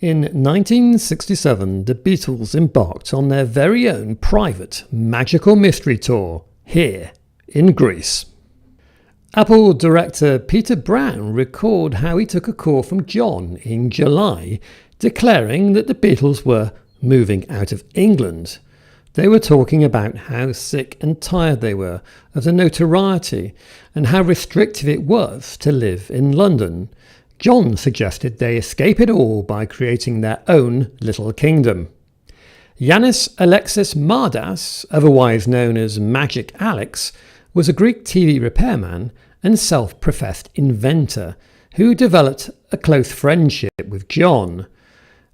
In 1967, the Beatles embarked on their very own private magical mystery tour here in Greece. Apple director Peter Brown recalled how he took a call from John in July, declaring that the Beatles were moving out of England. They were talking about how sick and tired they were of the notoriety and how restrictive it was to live in London. John suggested they escape it all by creating their own little kingdom. Yanis Alexis Mardas, otherwise known as Magic Alex, was a Greek TV repairman and self-professed inventor who developed a close friendship with John.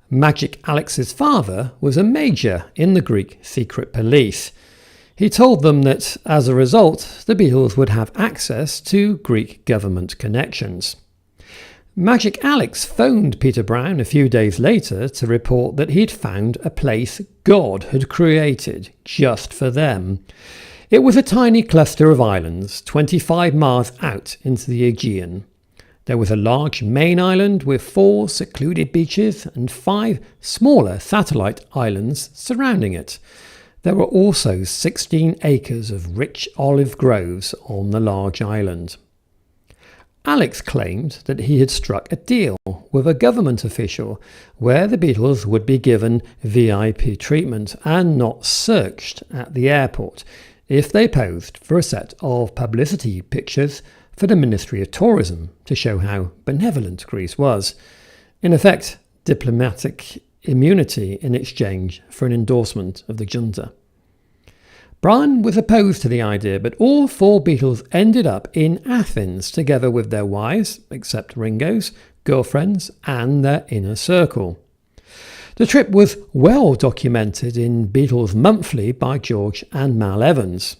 Magic Alex's father was a major in the Greek secret police. He told them that as a result, the Beatles would have access to Greek government connections. Magic Alex phoned Peter Brown a few days later to report that he'd found a place God had created just for them. It was a tiny cluster of islands, 25 miles out into the Aegean. There was a large main island with 4 secluded beaches and 5 smaller satellite islands surrounding it. There were also 16 acres of rich olive groves on the large island. Alex claimed that he had struck a deal with a government official where the Beatles would be given VIP treatment and not searched at the airport if they posed for a set of publicity pictures for the Ministry of Tourism to show how benevolent Greece was. In effect, diplomatic immunity in exchange for an endorsement of the junta. Brian was opposed to the idea, but all 4 Beatles ended up in Athens together with their wives, except Ringo's, girlfriends and their inner circle. The trip was well documented in Beatles Monthly by George and Mal Evans.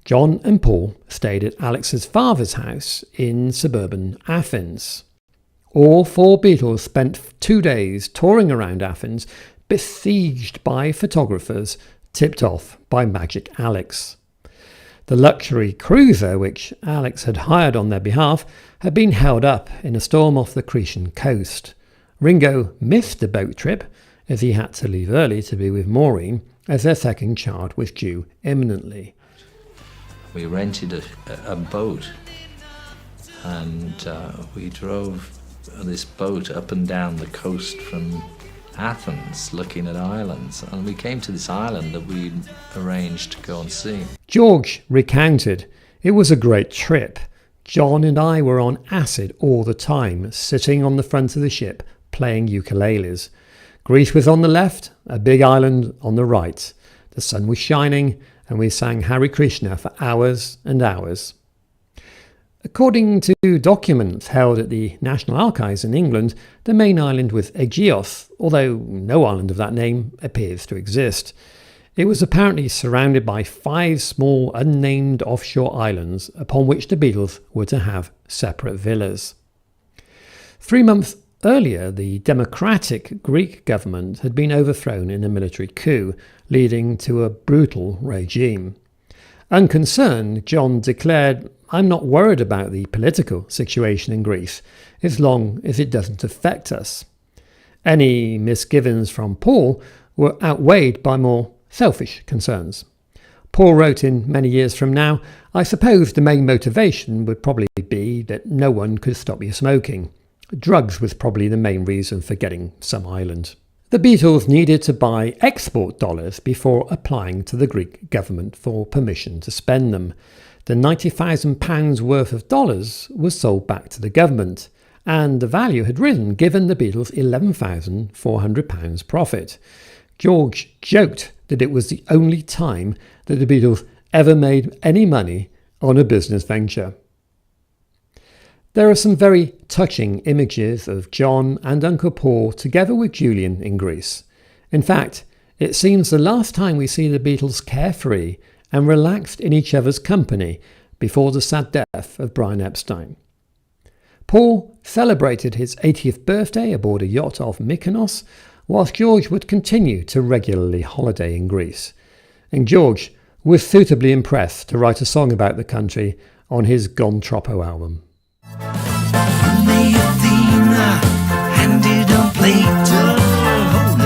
John and Paul stayed at Alex's father's house in suburban Athens. All 4 Beatles spent 2 days touring around Athens, besieged by photographers, tipped off by Magic Alex. The luxury cruiser, which Alex had hired on their behalf, had been held up in a storm off the Cretan coast. Ringo missed the boat trip as he had to leave early to be with Maureen as their second child was due imminently. We rented a boat and we drove this boat up and down the coast from Athens looking at islands, and we came to this island that we'd arranged to go and see. George recounted, "It was a great trip. John and I were on acid all the time, sitting on the front of the ship playing ukuleles. Greece was on the left, a big island on the right. The sun was shining and we sang Hare Krishna for hours and hours." According to documents held at the National Archives in England, the main island was Aegios, although no island of that name appears to exist. It was apparently surrounded by 5 small unnamed offshore islands upon which the Beatles were to have separate villas. 3 months earlier, the democratic Greek government had been overthrown in a military coup, leading to a brutal regime. Unconcerned, John declared, "I'm not worried about the political situation in Greece, as long as it doesn't affect us." Any misgivings from Paul were outweighed by more selfish concerns. Paul wrote in Many Years From Now, "I suppose the main motivation would probably be that no one could stop you smoking. Drugs was probably the main reason for getting some island." The Beatles needed to buy export dollars before applying to the Greek government for permission to spend them. The £90,000 worth of dollars was sold back to the government, and the value had risen given the Beatles' £11,400 profit. George joked that it was the only time that the Beatles ever made any money on a business venture. There are some very touching images of John and Uncle Paul together with Julian in Greece. In fact, it seems the last time we see the Beatles carefree and relaxed in each other's company before the sad death of Brian Epstein. Paul celebrated his 80th birthday aboard a yacht off Mykonos, whilst George would continue to regularly holiday in Greece. And George was suitably impressed to write a song about the country on his Gon Troppo album. handed on plate. Oh,